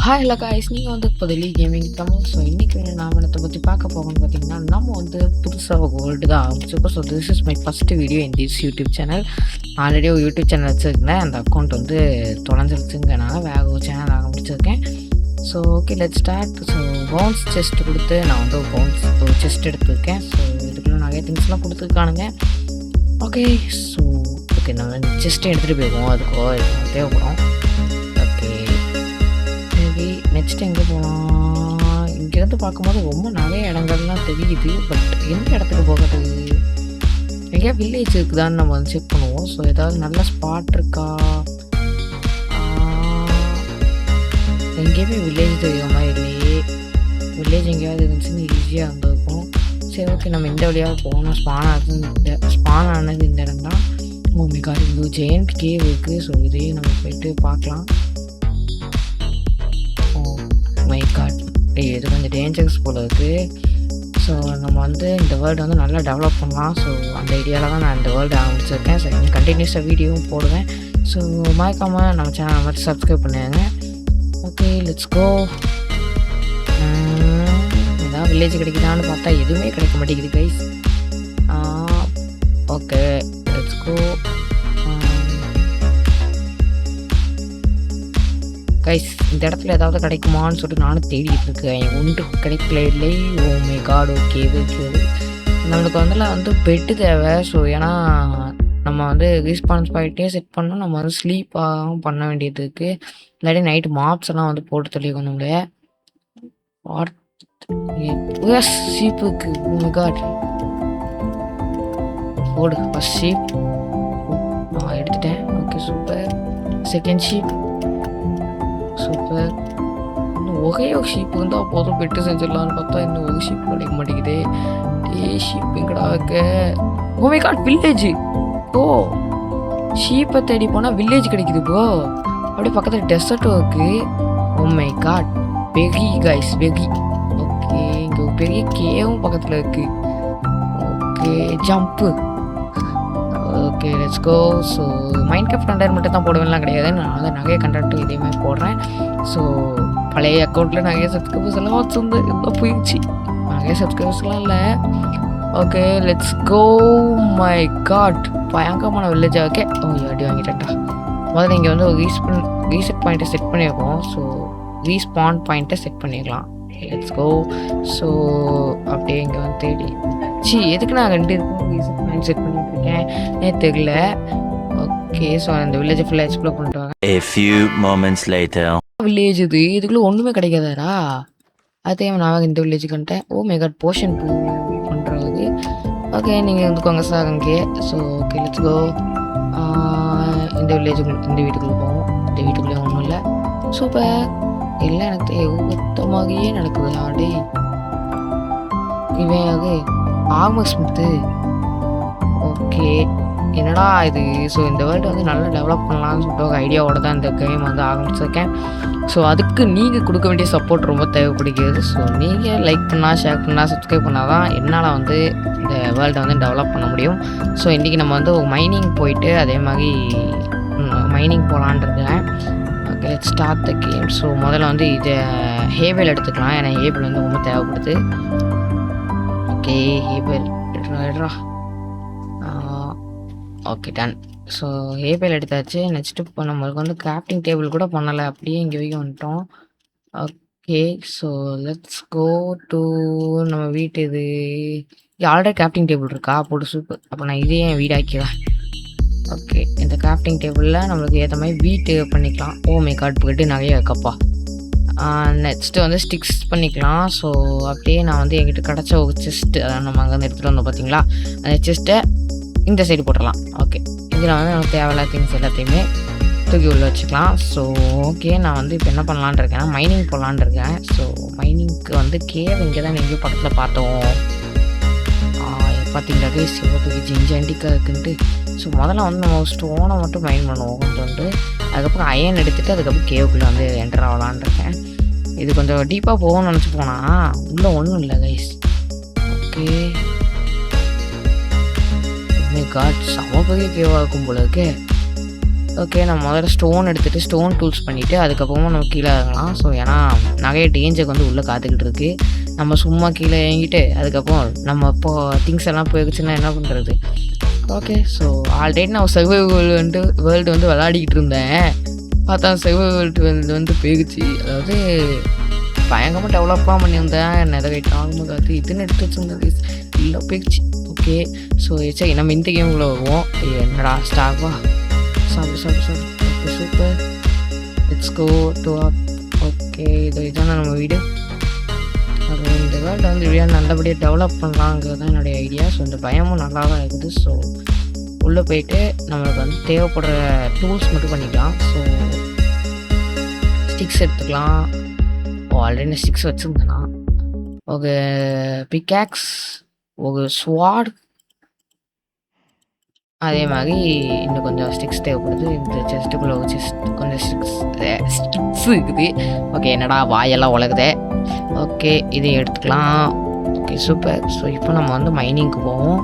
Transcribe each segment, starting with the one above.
Hi hello guys, நீங்கள் வந்து இப்போ டெய்லி கேமிங் தமிழ். ஸோ இன்றைக்கி நாம் என்னத்தை பற்றி பார்க்க போகணும்னு பார்த்தீங்கன்னா, நம்ம வந்து புதுசாக வேர்ல்டு தான் ஆரம்பிச்சிருக்கோம். So this is my first video in this YouTube channel. Already ஒரு யூடியூப் சேனல் வச்சுருக்கேன். அந்த அக்கௌண்ட் வந்து தொலைஞ்சிருச்சுங்கனால வேறு ஒரு சேனல் ஆரம்பிச்சிருக்கேன். So okay, let start. So bounce chest கொடுத்து நான் வந்து ஒரு செஸ்ட் எடுத்துருக்கேன். ஸோ இதுக்குள்ள நிறைய திங்ஸ்லாம் கொடுத்துருக்கானுங்க. ஓகே, ஸோ ஓகே, நம்ம செஸ்ட்டை எடுத்துகிட்டு போயிடுவோம். அதுக்கோ தேவைப்படும். ஓகே, நெக்ஸ்ட் எங்கே போகலாம்? இங்கேருந்து பார்க்கும்போது ரொம்ப நிறைய இடங்கள்லாம் தெரியுது. பட் எந்த இடத்துக்கு போகிறது? எங்கேயா வில்லேஜ் இருக்குதான்னு நம்ம வந்து செக் பண்ணுவோம். ஸோ ஏதாவது நல்ல ஸ்பாட் இருக்கா? எங்கேயுமே வில்லேஜ் தெரியுற மாதிரி இல்லையே. வில்லேஜ் எங்கேயாவது இருந்துச்சுன்னு ஈஸியாக இருந்திருக்கும். சரி, ஓகே, நம்ம இந்த வழியாக போகணும். ஸ்பான் ஆனது இந்த இடம் தான். மிக இது ஜெயண்ட் கேவ் இருக்குது. ஸோ இதையும் நம்ம போயிட்டு பார்க்கலாம். மை காட், இது கொஞ்சம் டேஞ்சரஸ் போல் இருக்குது. ஸோ நம்ம வந்து இந்த வேர்ல்டு வந்து நல்லா டெவலப் பண்ணலாம். ஸோ அந்த ஐடியாவில் தான் நான் இந்த வேர்ல்டு ஆரம்பிச்சிருக்கேன். ஸோ இன்னும் கண்டினியூஸாக வீடியோவும் போடுவேன். ஸோ மறக்காமல் நம்ம சேனலை மட்டும் சப்ஸ்கிரைப் பண்ணுங்க. Okay, let's go. ஏதாவது வில்லேஜ் கிடைக்குதான்னு பார்த்தா எதுவுமே கிடைக்க மாட்டேங்குது guys. Okay, let's go guys. இந்த இடத்துல ஏதாவது கிடைக்குமான்னு சொல்லிட்டு நானும் தேடிட்டு இருக்கேன். ஒன்று கிடைக்கல இல்லை. ஓ மை காட். ஓகே, இது நம்மளுக்கு வந்து பெட்டு தேவை. ஸோ ஏன்னா நம்ம வந்து ரெஸ்பான்ஸ் பாயிட்டே செட் பண்ணோம். நம்ம வந்து ஸ்லீப்பாகவும் பண்ண வேண்டியது இருக்குது. இல்லாட்டி நைட்டு மாப்ஸ் எல்லாம் வந்து போட்டு தெளிக்கணும். நம்மளே ஷீப் இருக்கு. Oh my god. போடு ஃபர்ஸ்ட் ஷீப். நான் எடுத்துட்டேன். Okay, super. Second sheep. Super. இன்னும் ஒரே ஒரு ஷீப் இருந்தால் போதும், பெட்டு செஞ்சிடலான்னு பார்த்தா இன்னும் ஒரு ஷீப் கிடைக்க மாட்டேங்குது. ஷீப் எங்கடா இருக்க? Oh my God, village. Oh, ஷீப்பை தேடி போனால் வில்லேஜ் கிடைக்குது ப்ரோ. அப்படியே பக்கத்தில் டெசர்ட்டும் இருக்குது. ஓ மை காட், வெகி கைஸ், வெகி. ஓகே, இங்கே ஒரு பெரிய கேவும் பக்கத்தில் இருக்குது. Okay, jump. Okay, let's go. So Minecraft content மட்டும் தான் போடுவேன்லாம் கிடையாது. நான் வந்து நிறைய கண்டென்ட்டும் இதே மாதிரி போடுறேன். ஸோ பழைய அக்கௌண்ட்டில் நிறைய சப்ஸ்கிரைபர்ஸ் எல்லாம் வச்சுருந்து எல்லாம் போயிடுச்சு. நிறைய சப்ஸ்கிரைபர்ஸ்லாம் இல்லை. Okay, let's go. My god, பயங்கரமான வில்லேஜ். ஓகே, ஓ அடி வாங்கிட்டேன்டா. முதல்ல இங்கே வந்து ஒரு ரீசெட் பாயிண்ட்டை செட் பண்ணியிருக்கோம். ஸோ ரீஸ்பான் பாயிண்ட்டை செட் பண்ணிடலாம். Let's go. ஸோ அப்படியே இங்கே வந்து தேடி எதுக்கு நான் 2 ரீசெட் பாயிண்ட் செட் பண்ணிட்டு இருக்கேன் தெரியல. ஓகே, ஸோ அந்த வில்லேஜை ஃபுல்லாக எக்ஸ்ப்ளோர் பண்ணிட்டு வாங்க. A few moments later. Village இதுக்குள்ளே ஒன்றுமே கிடைக்காதாரா? அதே நான் இந்த வில்லேஜுக்கு வந்துட்டேன். ஓ மை காட், போர்ஷன் பண்ணுறது. ஓகே, நீங்கள் இருந்துக்கோங்க சார் அங்கே. So okay, let's go. இந்த வில்லேஜுக்குள்ள, இந்த வீட்டுக்குள்ளே போவோம். இந்த வீட்டுக்குள்ளே ஒன்றும் இல்லை. சூப்பர். எல்லாம் எனக்கு மொத்தமாகவே நடக்குது. ஆடே இவன் அது ஆர்மர் ஸ்மித்து. ஓகே, என்னடா இது? ஸோ இந்த வேர்ல்டு வந்து நல்லா டெவலப் பண்ணலாம்னு சொல்லிட்டு ஒரு ஐடியாவோட தான் இந்த கேம் வந்து ஆரம்பிச்சிருக்கேன். ஸோ அதுக்கு நீங்கள் கொடுக்க வேண்டிய சப்போர்ட் ரொம்ப தேவைப்படுகிறது. ஸோ நீங்கள் லைக் பண்ணால், ஷேர் பண்ணால், சப்ஸ்கிரைப் பண்ணால் தான் என்னால் வந்து இந்த வேர்ல்டை வந்து டெவலப் பண்ண முடியும். ஸோ இன்றைக்கி நம்ம வந்து ஒரு மைனிங் போயிட்டு அதே மாதிரி மைனிங் போகலான் இருக்கேன். Okay, let's start the game. So முதல்ல வந்து இதை ஹேபல் எடுத்துக்கலாம். ஏன்னா ஹேபல் வந்து ரொம்ப தேவைப்படுது. ஓகே, ஹேபல் எடுறா. Okay, ton. ஸோ ஹேபல் எடுத்தாச்சு. நெக்ஸ்ட்டு இப்போ நம்மளுக்கு வந்து கிராஃப்டிங் டேபிள் கூட பண்ணலை. அப்படியே இங்கே வரைக்கும் வந்துட்டோம். Okay, so let's go to நம்ம வீட்டு. இது ஆல்ரெடி கிராஃப்டிங் டேபிள் இருக்கா? போட்டு சூப்பர். அப்போ நான் இதே என் வீடாக்கிறேன். ஓகே, இந்த கிராஃப்டிங் டேபிளில் நம்மளுக்கு ஏற்ற மாதிரி வீட்டு பண்ணிக்கலாம். ஓ மை காட், போய்ட்டு நிறைய இருக்கப்பா. நெக்ஸ்ட்டு வந்து ஸ்டிக்ஸ் பண்ணிக்கலாம். ஸோ அப்படியே நான் வந்து என்கிட்ட கிடச்ச ஒரு செஸ்ட்டு, அதான் நம்ம அங்கே வந்து எடுத்துகிட்டு வந்தோம் பார்த்தீங்களா, அந்த செஸ்ட்டை இந்த சைடு போட்டுடலாம். ஓகே, இதில் வந்து நமக்கு தேவையில்லாத திங்ஸ் எல்லாத்தையுமே தூக்கி உள்ள வச்சுக்கலாம். ஸோ ஓகே, நான் வந்து இப்போ என்ன பண்ணலான் இருக்கேன்னா மைனிங் போடலான் இருக்கேன். ஸோ மைனிங்க்கு வந்து கேவ் இங்கே தான் எங்கேயோ பக்கத்தில் பார்த்தோம். பார்த்தீங்களா கைஸ், எவ்வளோ பெரிய ஜிஞ்சாண்டிக்காக இருக்குன்ட்டு. ஸோ முதல்ல வந்து நம்ம ஸ்டோனை மட்டும் மைன் பண்ணுவோம் கொஞ்சோண்டு. அதுக்கப்புறம் அயன் எடுத்துகிட்டு அதுக்கப்புறம் கேவுக்குள்ளே வந்து என்டர் ஆகலான் இருக்கேன். இது கொஞ்சம் டீப்பாக போகணும்னு நினச்சி போனால் உள்ளே ஒன்றும் இல்லை கைஸ். ஓகே, காட், செம பெரிய கேவாக இருக்கும் போல இருக்கு. ஓகே, நம்ம முதல்ல ஸ்டோன் எடுத்துகிட்டு ஸ்டோன் டூல்ஸ் பண்ணிவிட்டு அதுக்கப்புறமா நம்ம கீழே இறங்கலாம். ஸோ ஏன்னா நிறைய டேஞ்சர் வந்து உள்ளே காத்துக்கிட்டு இருக்குது. நம்ம சும்மா கீழே இறங்கிட்டு அதுக்கப்புறம் நம்ம இப்போ திங்ஸ் எல்லாம் போயிடுச்சுன்னா என்ன பண்ணுறது? ஓகே, ஸோ ஆல்ரெடி நான் சர்வைவல் வேர்ல்டு வந்து விளையாடிக்கிட்டு இருந்தேன். பார்த்தா சர்வைவல் வேர்ல்டு வந்து போயிடுச்சு. அதாவது பயங்கரமாக டெவலப்பாக பண்ணியிருந்தேன். நிறைய ஆகும்போது அது இதுன்னு எடுத்து வச்சுருந்தது இல்லை போயிடுச்சு. ஓகே, ஸோ சரி நம்ம இந்த கேமுக்குள்ளே வருவோம். என்னடா ஸ்டார்வா சாப்பிடு. Okay super, let's go to up. Okay, இதான நம்ம வீடு. அது இந்த வேர்ல்டை வந்து இப்படியா நல்லபடியாக டெவலப் பண்ணலாங்கிறது தான் என்னுடைய ஐடியா. ஸோ இந்த பயமும் நல்லா தான் இருக்குது. ஸோ உள்ளே போயிட்டு நம்மளுக்கு வந்து தேவைப்படுற டூல்ஸ் மட்டும் பண்ணிக்கலாம். ஸோ ஸ்டிக்ஸ் எடுத்துக்கலாம். ஆல்ரெடி நான் ஸ்டிக்ஸ் வச்சுருந்தேன்னா. ஒரு பிக்காக்ஸ், ஒரு ஸ்வாட், அதே மாதிரி இன்னும் கொஞ்சம் ஸ்டிக்ஸ் தேவைப்படுது. இந்த செஸ்ட்டுக்குள்ளே ஒரு கொஞ்சம் ஸ்டிக்ஸ் இருக்குது. ஓகே, என்னடா வாயெல்லாம் உலகுதே. ஓகே, இதை எடுத்துக்கலாம். Okay super. ஸோ இப்போ நம்ம வந்து மைனிங்க்கு போவோம்.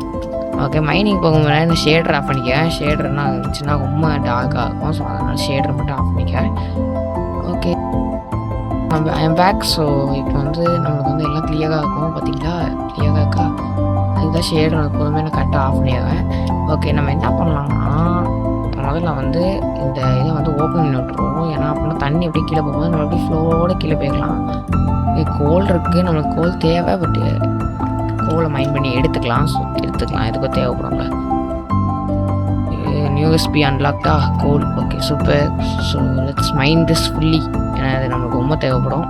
ஓகே, மைனிங் போகும்போது நான் ஷேடர் ஆஃப் பண்ணிக்கிறேன். ஷேடர்னா இருந்துச்சுன்னா ரொம்ப டார்க்காக இருக்கும். ஸோ அதனால் ஷேடர் மட்டும் ஆஃப் பண்ணிக்கிறேன். Okay, I'm back. ஸோ இப்போ வந்து நம்மளுக்கு வந்து எல்லாம் கிளியராக இருக்கும். பார்த்தீங்களா, கிளியராக இருக்கா? அதுதான் ஷேடர் எப்போதுமே நான் கரெக்டாக ஆஃப் பண்ணிடுவேன். ஓகே, நம்ம என்ன பண்ணலாம்னா முதல்ல வந்து இந்த இதை வந்து ஓப்பன் பண்ணி விட்டுருவோம். ஏன்னா அப்படின்னா தண்ணி எப்படி கீழே போகும்போது நம்ம எப்படி ஃப்ளோவோடு கீழே போய்க்கலாம். கோல் இருக்குது, நம்மளுக்கு கோல் தேவை. பட் கோலை மைண்ட் பண்ணி எடுத்துக்கலாம். ஸோ எடுத்துக்கலாம், எதுக்கும் தேவைப்படும்ல. நியூஎஸ்பி அன்லாக்டா கோல். Okay super. So let's mine this fully. ஏன்னா இது நம்மளுக்கு ரொம்ப தேவைப்படும்.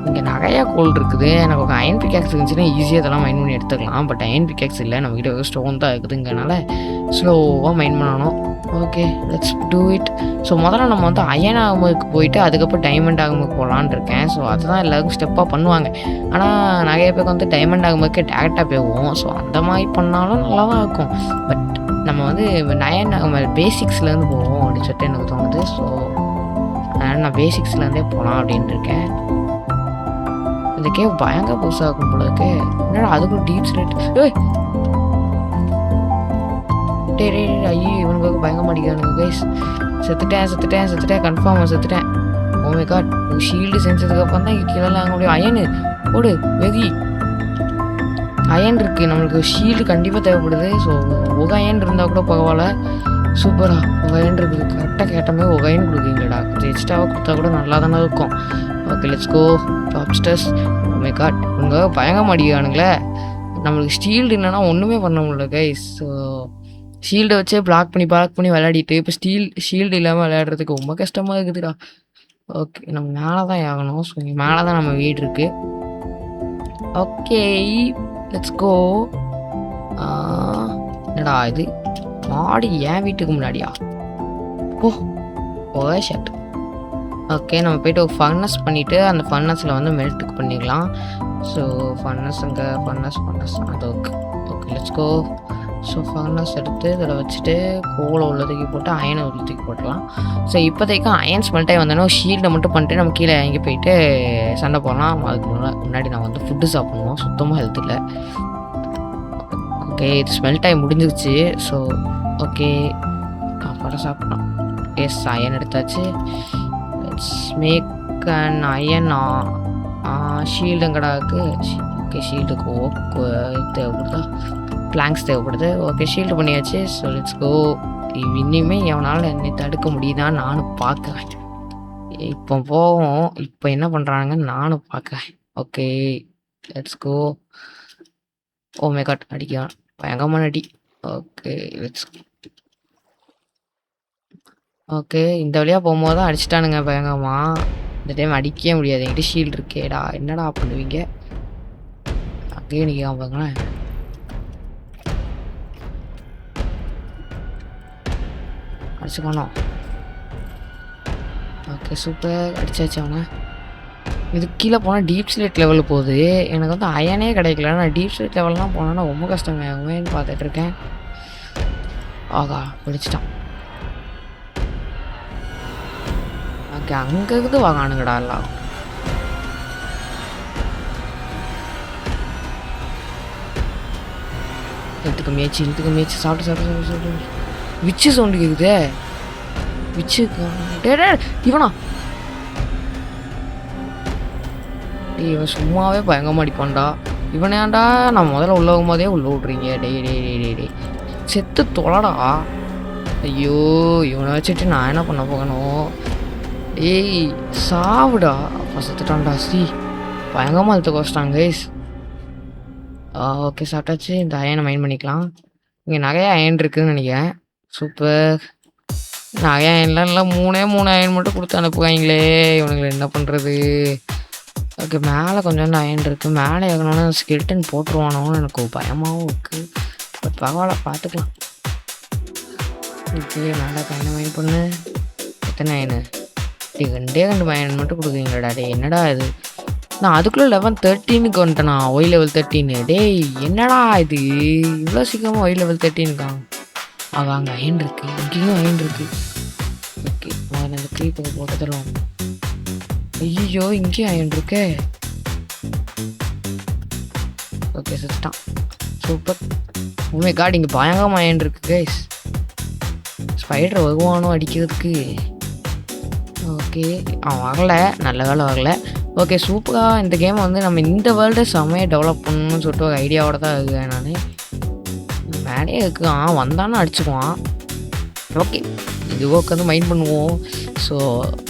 இங்கே நிறையா கோல் இருக்குது. எனக்கு ஒரு அயன் பிக்காக்ஸ் இருந்துச்சுன்னா ஈஸியாக இதெல்லாம் மைண்ட் பண்ணி எடுத்துக்கலாம். பட் அயன் பிக்காக்ஸ் இல்லை, நம்மகிட்ட ஒரு ஸ்டோன் தான் இருக்குதுங்கனால ஸ்லோவாக மைண்ட் பண்ணணும். Okay, let's do it. So முதல்ல நம்ம வந்து அயன் ஆகும்போதுக்கு போயிட்டு அதுக்கப்புறம் டைமண்ட் ஆகும்போது போகலான்னு இருக்கேன். ஸோ அதுதான் எல்லாருக்கும் ஸ்டெப்பாக பண்ணுவாங்க. ஆனால் நிறைய பேருக்கு வந்து டைமண்ட் ஆகும்போதுக்கு டேரெக்டாக போயிடுவோம். ஸோ அந்த மாதிரி பண்ணாலும் நல்லா தான் இருக்கும். பட் நம்ம வந்து அயன் ஆகும்போது பேசிக்ஸ்லேருந்து போவோம் அப்படின்னு சொல்லிட்டு எனக்கு தோணுது. ஸோ அதனால் நான் பேசிக்ஸ்லேருந்தே போகலாம் அப்படின்ட்டு இருக்கேன். இந்த கேவ் பயங்கர புதுசாக இருக்கும் போல இருக்கு. என்னடா அதுக்கும் டீப் ஸ்லேட். ஐயோ, இவனுக்கு பயங்கர மாட்டேங்கிறானுங்க கைஸ். செத்துட்டேன் கன்ஃபார்மாக செத்துட்டேன். ஓ மை காட், ஷீல்டு செஞ்சதுக்கப்புறம் தான் கீழே அங்கே முடியும். அயனு ஓடு வெகி. அயன் இருக்குது, நம்மளுக்கு ஷீல்டு கண்டிப்பாக தேவைப்படுது. ஸோ ஒரு அயன் இருந்தால் கூட பரவாயில்ல. சூப்பரா, ஒரு அயன் இருக்குது. கரெக்டாக கேட்டமே ஒரு அயன் கொடுக்குறீங்களா? கொஞ்சம் எக்ஸ்ட்ராவாக கொடுத்தா கூட நல்லா தானே இருக்கும். ஓகே, லெட்ஸ் கோ டாப்ஸ்டர்ஸ். ஓ மை காட், இவங்க பயங்கர மாட்டேங்கிறானுங்களே. நம்மளுக்கு ஷீல்டு என்னன்னா ஒன்றுமே பண்ண முடியல கைஸ். ஸோ ஷீல்டை வச்சே பிளாக் பண்ணி விளையாடிட்டு இப்போ ஷீல்டு இல்லாமல் விளையாடுறதுக்கு ரொம்ப கஷ்டமாக இருக்குதுடா. ஓகே, நம்ம மேலே தான் ஆகணும். ஸோ இங்கே மேலே தான் நம்ம வீடு இருக்குது. Okay, let's go. என்னடா இது மாடி என் வீட்டுக்கு முன்னாடியா? ஓ ஷட். ஓகே, நம்ம போய்ட்டு ஒரு ஃபர்னஸ் பண்ணிவிட்டு அந்த ஃபர்னஸில் வந்து மெல்ட்டுக்கு பண்ணிக்கலாம். ஸோ ஃபர்னஸ் அது okay. Let's go. So furnace எடுத்து இதில் வச்சுட்டு கோலை உள்ள தூக்கி போட்டு அயனை உள்ள தூக்கி போட்டலாம். ஸோ இப்போதைக்கு அயன் ஸ்மெல்ட்டாகி வந்தோன்னா ஷீல்டை மட்டும் பண்ணிட்டு நம்ம கீழே இறங்கி போயிட்டு சண்டை போடலாம். அதுக்கு முன்னாடி நான் வந்து ஃபுட்டு சாப்பிட்ணும். சுத்தமாக ஹெல்த் இல்லை. ஓகே, இது ஸ்மெல்ட்டாகி முடிஞ்சிருச்சு. ஸோ ஓகே, அப்புறம் சாப்பிட்லாம். எஸ், அயன் எடுத்தாச்சு. லெட்ஸ் மேக் அன் அயன் ஷீல்டுங்கடா இருக்குது. ஓகே, ஷீல்டுக்கு ஓக்கு தேவைப்படுதா? பிளாங்க்ஸ் தேவைப்படுது. ஓகே, ஷீல்டு பண்ணியாச்சு. So let's go. இனிமே எவனாலும் என்னை தடுக்க முடியுதான்னு நானும் பார்க்குறேன். இப்போ போவோம். இப்போ என்ன பண்ணுறாங்கன்னு நானும் பார்க்குறேன். Okay, let's go. Oh my god, அடிக்கலாம் பயங்கரமான அடி. Okay, let's. ஓகே, இந்த வழியாக போகும்போது தான் அடிச்சிட்டானுங்க பயங்கரமா. இந்த டைம் அடிக்கவே முடியாது, என்கிட்ட ஷீல்டு இருக்கேடா. என்னடா பண்ணுவீங்க? அங்கேயே நிற்காம பாருங்களேன். அடிச்சுக்கணும். ஓகே சூப்பர், அடிச்சாச்சு அவனை. இது கீழே போனால் டீப் ஸ்லேட் லெவலில் போகுது. எனக்கு வந்து அயனே கிடைக்கல. நான் டீப் ஸ்லேட் லெவல்லாம் போனேன்னா ரொம்ப கஷ்டங்க ஆகுமேன்னு பார்த்துட்டு இருக்கேன். ஆகா, பிடிச்சிட்டான். ஓகே, அங்கே இருந்து வாங்கானுங்கடா எல்லாம். இழுத்துக்கு முயற்சி சாப்பிட்டு விச்சு சவுண்டு கேட்குதே. இவனா இவன் சும்மாவே பயங்கரமா அடிப்பான்டா. இவனேண்டா நான் முதல்ல உள்ள போகும்போதே உள்ள விட்றீங்க. டே செத்து தொலைடா. ஐயோ இவனை வச்சுட்டு நான் என்ன பண்ண போகணும்? ஏய் சாவுடா. அப்போ செத்துட்டான்டா. பயங்கரமாக அழுத்த குறைச்சிட்டாங்க கைஸ். ஓகே சாப்பிட்டாச்சு. இந்த அயனை மைண்ட் பண்ணிக்கலாம். இங்கே நிறைய அயன் இருக்குதுன்னு நினைக்கிறேன். சூப்பர். நிறைய அயன்லாம் இல்லை, 3 அயன் மட்டும் கொடுத்து அனுப்புவாங்களே இவனுங்களை என்ன பண்ணுறது? ஓகே மேலே கொஞ்சம் அயன் இருக்குது. மேலே ஏகணும்னா ஸ்கெல்டன் போட்டுருவானோன்னு எனக்கு பயமாகவும் இருக்குது. பட் பரவாயில்ல பார்த்துக்கலாம். ஓகே மேலே அயனை மைண்ட் பண்ணு. எத்தனை அயனு? 2 அயன் மட்டும் கொடுக்குறீங்களாடா. டே என்னடா இது? நான் அதுக்குள்ளே 11-13க்கு வந்துட்டேண்ணா. Y level 13. டேய் என்னடா இது இவ்வளோ சீக்கிரமாக ஒய் லெவல் 13க்காங்க? அங்கே அயன் இருக்குது, இங்கேயும் அயன் இருக்குது. ஓகே முதல்ல அந்த க்ரீப்பை போட்டு தருவோம். ஐயோ இங்கேயும் அயன் இருக்கே. ஓகே செத்துட்டான். சூப்பர். உண்மை காட் இங்கே பயங்கரமாக அயன் இருக்கு கைஸ். ஸ்பைடர் வருவானோ அடிக்கிறதுக்கு? ஓகே அவன் வரல, நல்ல வேலை வரல. ஓகே சூப்பராக இந்த கேமை வந்து நம்ம இந்த வேர்ல்டை செம்மையாக டெவலப் பண்ணணும்னு சொல்லிட்டு ஒரு ஐடியாவோட தான் இருக்கேன் நான். மேலே இருக்கான், வந்தானே அடிச்சுக்குவான். ஓகே இது உட்காந்து மைண்ட் பண்ணுவோம். ஸோ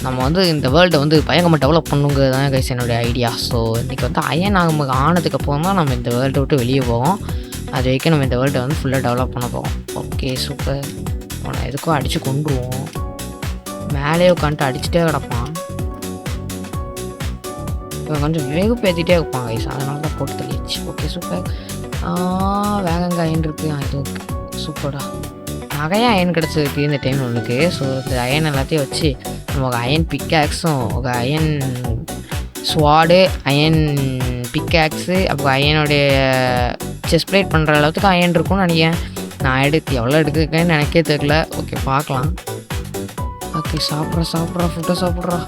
நம்ம வந்து இந்த வேர்ல்டை வந்து பயங்கரமாக டெவலப் பண்ணுங்கிறது தான் கைஸ் என்னுடைய ஐடியா. ஸோ இன்றைக்கி வந்து அயன் நமக்கு ஆனதுக்கப்புறம் தான் நம்ம இந்த வேர்ல்டை விட்டு வெளியே போவோம். அது வரைக்கும் நம்ம இந்த வேர்ல்டை வந்து ஃபுல்லாக டெவலப் பண்ண போவோம். Okay super. அவனை எதுக்கும் அடித்து கொண்டுருவோம். மேலே உட்காந்துட்டு அடிச்சுட்டே கிடப்பான். இவன் கொஞ்சம் வேகப்பேற்றிட்டே இருப்பான் கைஸ், அதனால தான் போட்டு தள்ளிடுச்சு. Okay super. வேகங்க அயன் இருக்குது. இது சூப்பர்டா. நிறைய அயன் கிடச்சிருக்கு இந்த டைம் ஒன்றுக்கு. ஸோ இந்த அயன் எல்லாத்தையும் வச்சு நம்ம ஒரு அயன் பிக்காக்ஸும், ஒரு அயன் ஸ்வாடு, அயன் பிக்காக்ஸு, அப்புறம் அயனுடைய செஸ்ட் பிளேட் பண்ணுற அளவுக்கு அயன் இருக்கும்னு நினைக்கிறேன். நான் எவ்வளோ எடுத்துருக்கேன்னு எனக்கே தெரியல. ஓகே பார்க்கலாம். ஓகே சாப்பிட்றா ஃபுட்டை சாப்பிட்றா.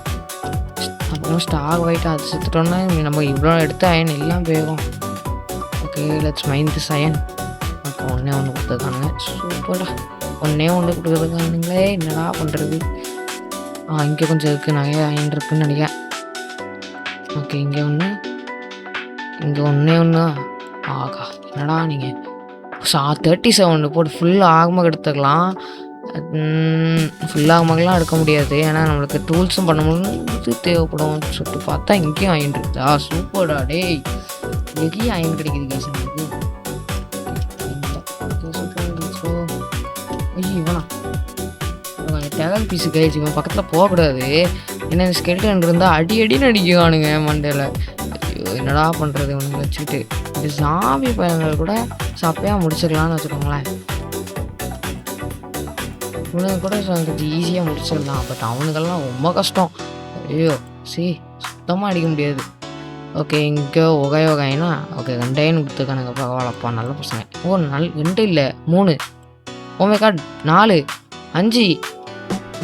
அப்புறம் ஸ்டாக் ஒயிட் அது செத்துட்டோன்னா நம்ம இவ்வளோ எடுத்து அயன் எல்லாம் போயிடும். Okay let's mine this iron. Okay ஒன்றே கொடுத்துருக்கானுங்க. சூப்பர்டா. ஒன்றே கொடுத்துருக்கானுங்களே, என்னடா பண்ணுறது? இங்கே கொஞ்சம் இருக்குது, நிறைய அயன் இருக்குதுன்னு நினைக்கிறேன். ஓகே இங்கே ஒன்று. ஆகா என்னடா நீங்கள் 37 போட்டு ஃபுல் ஆகமாக எடுத்துக்கலாம். ஃபுல்லாகலாம் எடுக்க முடியாது, ஏன்னா நம்மளுக்கு டூல்ஸும் பண்ண முடியாது தேவைப்படும் சொல்லிட்டு பார்த்தா இங்கேயும் அயன் இருக்குதா? சூப்பர்டா. டேய் எங்கேயும் அயன் கிடைக்குது கேஸ் நம்மளுக்கு. இவனா டெவல் பீஸு கைஸ். இவன் பக்கத்தில் போகக்கூடாது, ஏன்னா இந்த ஸ்கெல்டன் இருந்தால் அடின்னு அடிக்குவானுங்க மண்டையில். ஐயோ என்னடா பண்ணுறது இவனுங்க வச்சுக்கிட்டு? இந்த சாமி பையன்கள் கூட சப்பையாக முடிச்சிடலான்னு வச்சுக்கோங்களேன். இவனுக்கு கூட கொஞ்சம் ஈஸியாக முடிச்சிடலாம், பட் அவனுக்கெல்லாம் ரொம்ப கஷ்டம். ஐயோ சுத்தமாக அடிக்க முடியாது. ஓகே இங்கே ஒகைனா ஓகே 2 அயன் கொடுத்துருக்கானுங்க. பரவாயில்லப்பா நல்ல பசங்க. 2 இல்லை 3. ஓமே காட் 4 5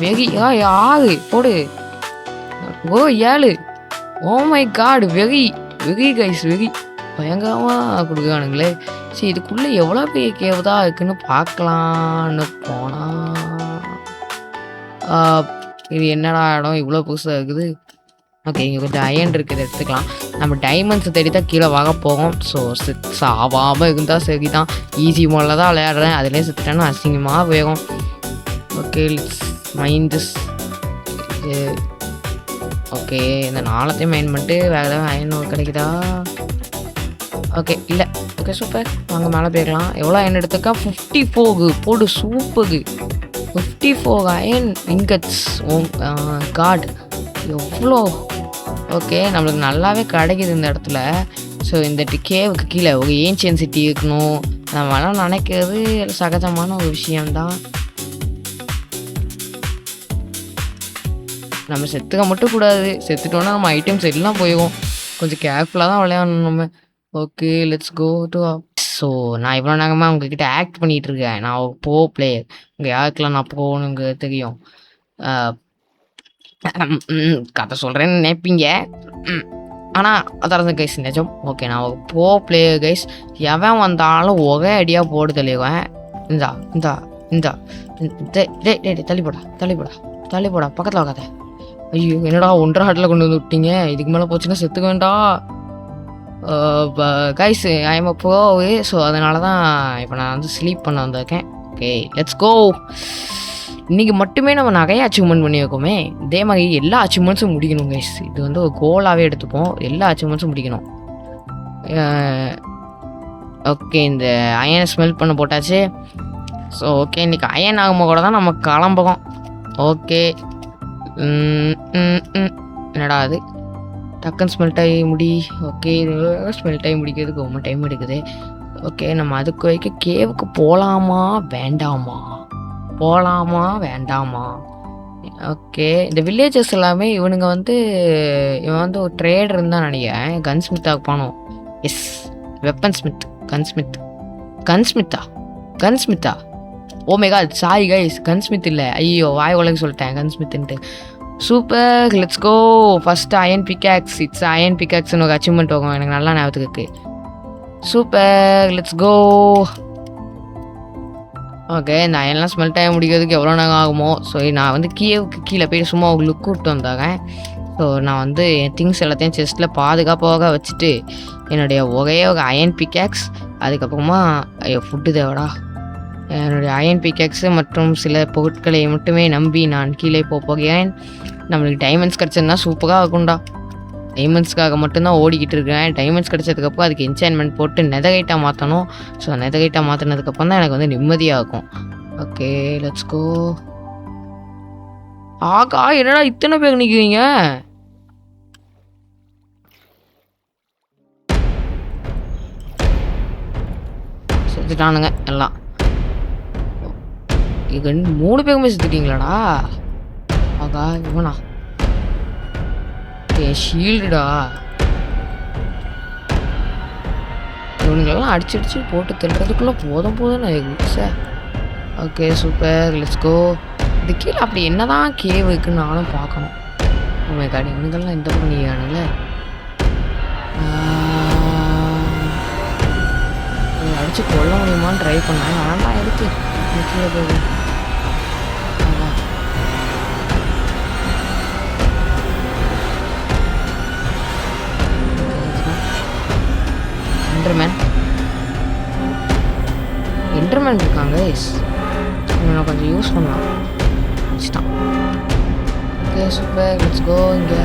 வெகி 6 போடு. 7. ஓமை காடு வெகி கைஸ் வெகி பயங்கரமாக கொடுக்குறானுங்களே. சரி இதுக்குள்ளே எவ்வளோ பெரிய கேவதா இருக்குன்னு பார்க்கலான்னு போனால் இது என்னடா இடம் இவ்வளோ புதுசாக இருக்குது? ஓகே இங்கே கொஞ்சம் அயன் இருக்குது, எடுத்துக்கலாம். நம்ம டைமண்ட்ஸ் தேடி தான் கீழே வாங்க போகும். ஸோ சாவாமல் இருந்தால் சரி தான். ஈஸி மோடில் தான் விளையாடுறேன், அதுலேயே செத்துட்டேன்னா அசிங்கமாக போகும். Okay mind this. ஓகே இந்த 4த்தையும் மைண்ட் பண்ணிட்டு வேறு ஏதாவது அயன் கிடைக்குதா? ஓகே இல்லை. Okay super. வாங்க மேலே போயிடலாம். எவ்வளோ அயன் எடுத்துக்கா? 54 போடு. சூப்பரு. 54 அயன் இங்கட்ஸ். காட் எவ்வளோ. ஓகே நம்மளுக்கு நல்லாவே கிடைக்குது இந்த இடத்துல. ஸோ இந்த கேவுக்கு கீழே ஒரு ஏன்ஷியன் சிட்டி இருக்கணும். நம்மளாம் நினைக்கிறது சகஜமான ஒரு விஷயம்தான். நம்ம செத்துக்க மட்டும் கூடாது, செத்துட்டோன்னா நம்ம ஐட்டம்ஸ் எல்லாம் போயிடும். கொஞ்சம் கேர்ஃபுல்லாக தான் விளையாடணும் நம்ம. Okay let's go to. So நான் இவ்வளோ நேரமாக உங்ககிட்ட ஆக்ட் பண்ணிகிட்டு இருக்கேன். நான் பிளேயர். உங்கள் யாருக்கெல்லாம் நான் போகணுங்க தெரியும். கதை சொல்கிறேன்னு நினைப்பீங்க, ஆனால் அதான் கைஸ் நிஜம். ஓகே நான் பிளேயர் கைஸ். எவன் வந்தாலும் ஒரே அடியாக போட்டு தெளிவேன். இந்தா இந்தா டேய் டேய் டேய் தள்ளி போடா பக்கத்தில் உட்காத. ஐயோ என்னடா 1.5 ஹார்ட்டில் கொண்டு வந்து விட்டீங்க. இதுக்கு மேலே போச்சுன்னா செத்துக்க வேண்டாம். Guys I am bro. So அதனால தான் இப்போ நான் வந்து ஸ்லீப் பண்ண வந்திருக்கேன். Okay let's go. இன்றைக்கி மட்டுமே நம்ம நிறைய அச்சீவ்மெண்ட் பண்ணி வைக்கோமே. இதே மாதிரி எல்லா அச்சீவ்மெண்ட்ஸும் முடிக்கணும் கைஸ். இது வந்து ஒரு கோலாகவே எடுத்துப்போம். எல்லா அச்சீவ்மெண்ட்ஸும் முடிக்கணும். ஓகே இந்த அயனை ஸ்மெல் பண்ண போட்டாச்சு. ஸோ ஓகே இன்றைக்கி அயன் ஆகும்போது கூட தான் நம்ம கிளம்புறோம். ஓகே என்னடா அது டக்குன்னு ஸ்மெல்ட் ஆகி முடி. ஓகே இது ஸ்மெல்ட் ஆகி முடிக்கிறதுக்கு ரொம்ப டைம் எடுக்குது. ஓகே நம்ம அதுக்கு வைக்க கேவுக்கு போகலாமா வேண்டாமா. ஓகே இந்த வில்லேஜஸ் எல்லாமே இவனுங்க வந்து இவன் வந்து ஒரு ட்ரேடர் இருந்தால் நினைக்கிறேன். கன் ஸ்மித்தாக போனோம். எஸ் வெப்பன் ஸ்மித் கன்ஸ்மித்தா oh my God sorry guys gunsmith இல்லை. ஐயோ வாய் உலக சொல்லிட்டேன் கன்ஸ்மித்துன்ட்டு. Super let's go. First iron pickaxe. It's iron பிக்காக்ஸ்னு ஒரு அச்சீவ்மெண்ட் வரும் எனக்கு நல்லா ஞாபகத்துக்கு இருக்குது. Super let's go. ஓகே இந்த அயன்லாம் ஸ்மெல்ட் ஆகி முடிக்கிறதுக்கு எவ்வளோ நேரம் ஆகுமோ. ஸோ நான் வந்து கீழே போய் சும்மா ஒரு லுக் விட்டு வந்தாங்க. ஸோ நான் வந்து என் திங்ஸ் எல்லாத்தையும் செஸ்ட்டில் பாதுகாப்பாக வச்சுட்டு என்னுடைய ஒரே ஒரு அயன் பிக்காக்ஸ் அதுக்கப்புறமா ஃபுட்டு தேவைடா. என்னுடைய அயன் பிக்காக்ஸு மற்றும் சில பொருட்களை மட்டுமே நம்பி நான் கீழே போகிறேன். நம்மளுக்கு டைமண்ட்ஸ் கிடச்சதுன்னா சூப்பராக இருக்கும்டா. டைமண்ட்ஸ்க்காக மட்டும்தான் ஓடிக்கிட்டு இருக்கேன். டைமண்ட்ஸ் கிடச்சதுக்கப்புறம் அதுக்கு என்சான்மெண்ட் போட்டு நெதரைட்டாக மாற்றணும். ஸோ நெதரைட்டாக மாற்றினதுக்கப்புறம் தான் எனக்கு வந்து நிம்மதியாக இருக்கும். Okay let's go. ஆகா என்னடா இத்தனை பேர் நிற்கிறீங்க. செத்துட்டானுங்க எல்லாம். இது 3 பேருமே செத்துட்டீங்களாடா. ஆகா இவனா ஷீல்டுடா. இவனுங்களெல்லாம் அடிச்சு போட்டு தள்ளுறதுக்குள்ளே போதும் sir. Okay super let's go. இது கீழே அப்படி என்னதான் கேவ் இருக்குன்னு நானும் பார்க்கணும். உண்மை காடி இவனுங்கள்லாம் இந்த பண்ணியானுங்களே. அடிச்சு கொல்ல முடியுமான்னு ட்ரை பண்ணேன். ஆனால் எடுத்து கீழே போகுது. என்டர்மேன் இருக்காங்க. நான் கொஞ்சம் யூஸ் பண்ணலாம் வச்சுட்டான். Okay super let's go. இங்கே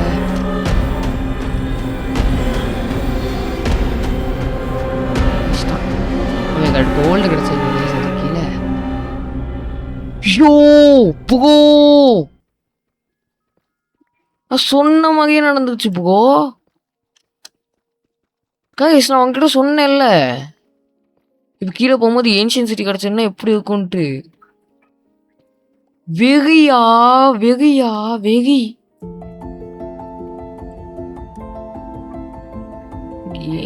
கோல்டு கிடைச்சது கீழே. ஐயோ புகோ நான் சொன்ன மாதிரியே நடந்துருச்சு புகோ. கைஸ் நான் உங்ககிட்ட சொன்னேன்ல இப்போ கீழே போகும்போது ஏன்ஷியன் சிட்டி கிடச்சதுன்னா எப்படி இருக்கும்ன்ட்டு. வெறி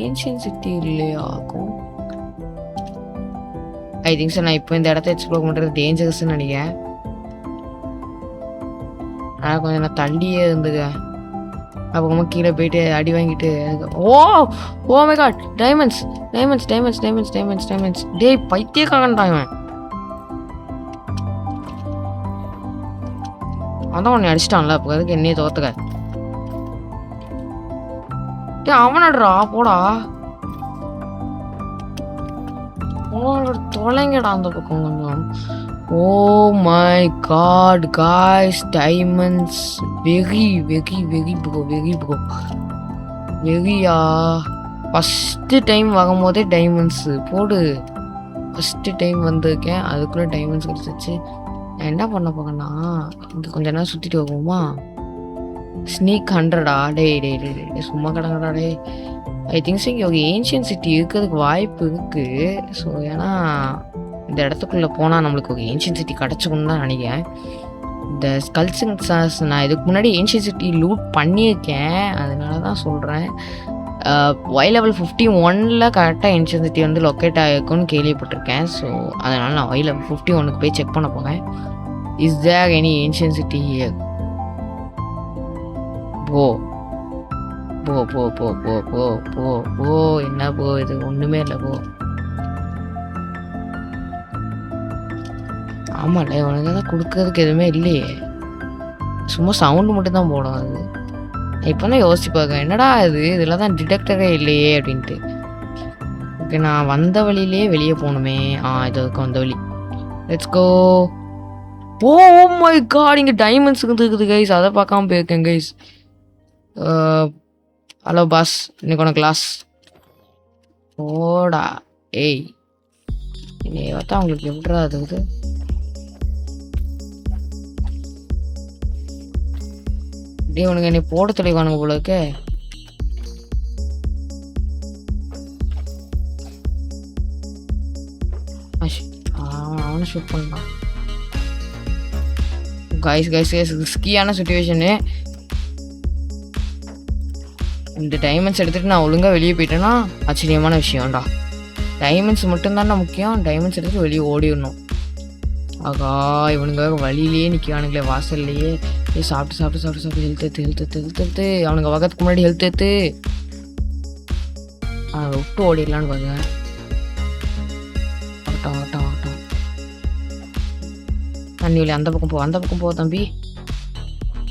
ஏன்ஷியன் சிட்டி இல்லையாக்கும். ஐ திங்க் சார் நான் இப்போ இந்த இடத்த எக்ஸ்ப்ளோர் பண்ணுறது டேஞ்சரஸ்ன்னு நினைக்கிறேன். ஆனால் கொஞ்சம் நான் தள்ளியே இருந்துக்கேன். அப்புறமா கீழே போயிட்டு அடி வாங்கிட்டு ஓ மை காட் டைமண்ட்ஸ். டேய் பைத்தியக்காரன்டா இவன். அதான் உன்னை அடிச்சிட்டான்ல அப்போ அதுக்கு என்னையே தோத்துக்க. டே அவனடுறா போடா தொலைங்கடா அந்த பக்கம் கொஞ்சம். Oh my God guys diamonds வெறியா. ஃபஸ்ட்டு டைம் வரும்போதே டைமண்ட்ஸு போடு. ஃபஸ்ட்டு டைம் வந்திருக்கேன் அதுக்குள்ளே டைமண்ட்ஸ் கிடச்சிச்சு. நான் என்ன பண்ண போகன்னா இங்கே கொஞ்ச நேரம் சுற்றிட்டு வருவோமா. ஸ்னீக் 100டா. டே சும்மா கிடங்கடா டே. ஐ திங்க்ஸ் இங்கே ஒரு ஏன்ஷியன் சிட்டி இருக்கிறதுக்கு வாய்ப்பு இருக்குது. ஸோ ஏன்னா இந்த இடத்துக்குள்ளே போனால் நம்மளுக்கு ஒரு ஏன்ஷியன் சிட்டி கிடச்சிக்கணும்னு தான் நினைக்கிறேன். இந்த ஸ்கல்சிங் சாஸ் நான் இதுக்கு முன்னாடி ஏன்ஷியன் சிட்டி லூட் பண்ணியிருக்கேன் அதனால தான் சொல்கிறேன். ஒய் லெவல் 51 கரெக்டாக ஏன்ஷியன் சிட்டி வந்து லொக்கேட் ஆகிருக்குன்னு கேள்விப்பட்டிருக்கேன். ஸோ அதனால் நான் ஒய் லெவல் 51 போய் செக் பண்ண போகிறேன். Is there any ancient city here? போ என்ன போ இது ஒன்றுமே இல்லை போ. ஆமாம்ல, இவனுங்க தான் கொடுக்கறதுக்கு எதுவுமே இல்லையே. சும்மா சவுண்டு மட்டும் தான் போடும் அது. இப்போ தான் யோசிச்சு பார்க்கேன், என்னடா இது இதில் தான் டிடெக்டரே இல்லையே அப்படின்ட்டு. ஓகே, நான் வந்த வழியிலே வெளியே போகணுமே. இதுக்கு வந்த வழி. Let's go. Oh my god, இங்கே டைமண்ட்ஸ் இருக்குது கைஸ். அதை பார்க்காம போயிருக்கேன் கைஸ். ஹலோ பாஸ், இன்னைக்கு உனக்கு கிளாஸ். ஓடா ஏய், என்னை பார்த்தா அவங்களுக்கு எப்படா அது? டே, உனக்கு என்னை போட தெளிவானுங்க போல இருக்கே. அவனை ஷூட் பண்ணலாம். கைஸ் ரிஸ்கியான சுச்சுவேஷனு. இந்த டைமண்ட்ஸ் எடுத்துகிட்டு நான் ஒழுங்காக வெளியே போயிட்டேன்னா ஆச்சரியமான விஷயம்டா. டைமண்ட்ஸ் மட்டும்தான்டா முக்கியம். டைமண்ட்ஸ் எடுத்துகிட்டு வெளியே ஓடிடணும். ஆகா, இவனுங்க வழியிலேயே நிற்கிறானுங்களே, வாசல்லையே. சாப்பிட்டு ஹெல்த் எடுத்து அவனுங்க வகத்துக்கு முன்னாடி ஹெல்த் எடுத்து விட்டு ஓடிடலான்னு பாருங்க. ஆகட்டும். தண்ணி வழி அந்த பக்கம் போ தம்பி.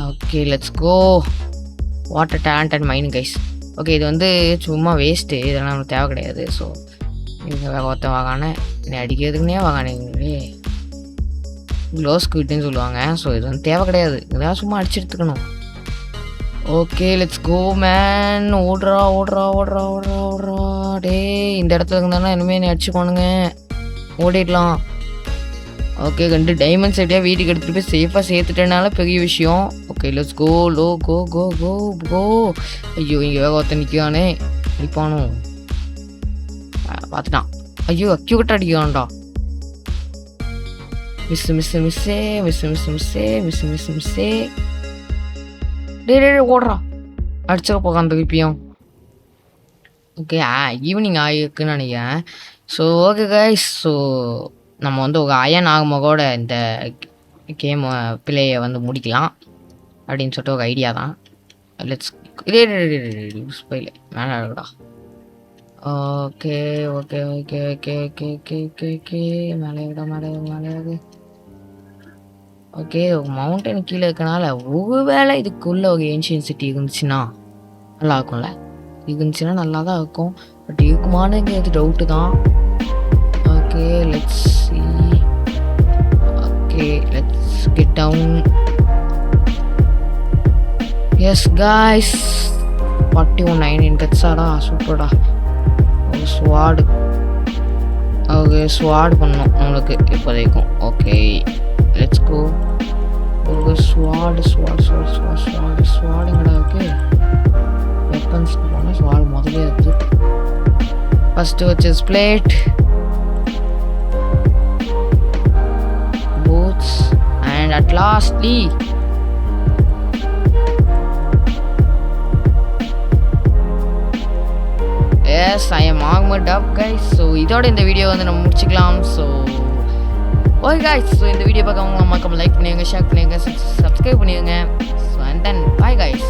Okay, let's go. Water talent and mine guys. Okay, இது வந்து சும்மா வேஸ்ட்டு, இதெல்லாம் நமக்கு தேவை கிடையாது. ஸோ இவங்க ஒருத்தன் வாங்கானே என்னை அடிக்கிறதுக்குனே வாங்கானே. க்ளோஸ் குவிட்டுன்னு சொல்லுவாங்க. ஸோ இது வந்து தேவை கிடையாது, இதெல்லாம் சும்மா அடிச்சு எடுத்துக்கணும். Okay, let's go man. ஓடுறா. டே, இந்த இடத்துல இருந்தாலும் இனிமேல் என்னை அடிச்சுக்கோணுங்க. ஓடிடலாம். ஓகே, 2 டைமண்ட்ஸ் ஐடியா வீட்டுக்கு எடுத்துகிட்டு போய் சேஃபாக சேர்த்துட்டனால பெரிய விஷயம். Okay, let's go. கோ. ஐயோ, இங்கே வேக ஒருத்தன் நிற்கானே, அடிப்பானோ பார்த்துட்டான். ஐயோ, அக்யூட்டாக அடிக்கான்டா. மிஸ்ஸே. டே ஓடுறா. அடிச்சுக்க போக அந்த விப்பியும். ஓகே, ஈவினிங் ஆகிருக்குன்னு நினைக்கிறேன். ஸோ ஓகே கைஸ், ஸோ நம்ம வந்து ஒரு அயன் ஆகுமோட இந்த கேம் பிளேயை வந்து முடிக்கலாம் அப்படின்னு சொல்லிட்டு ஒரு ஐடியா தான். லெட்ஸ் ஸ்பைல் மேலே இருக்கடா. ஓகே மேலே இருக்கு. ஓகே, மவுண்டன் கீழே இருக்கனால ஒருவேளை இதுக்குள்ளே ஒரு ஏன்ஷியன் சிட்டி இருந்துச்சுன்னா நல்லா இருக்கும்ல. இருந்துச்சுன்னா நல்லா தான் இருக்கும். பட் இருக்குமானுங்கிறது டவுட்டு தான். Okay, let's get down. Yes guys, 41 கட்ஸாடா, சூப்பர்டா. ஒரு ஸ்வாடு பண்ணணும் நம்மளுக்கு இப்போதைக்கும். Okay, let's go. ஒரு ஸ்வாடுங்கடா. ஓகே, வெப்பன்ஸ் போனால் ஸ்வாடு முதலே இருக்குது. ஃபஸ்ட்டு வச்சு ஸ்பிளேட், boots, and at lastly yes, I am armored up guys. So இதோட இந்த வீடியோ வந்து நம்ம முடிச்சுக்கலாம். ஸோ ஓகே guys, ஸோ இந்த வீடியோ பார்க்க மறக்காம லைக் பண்ணுங்க, ஷேர் பண்ணுங்க, சப்ஸ்கிரைப் பண்ணிடுங்க. So and then bye guys.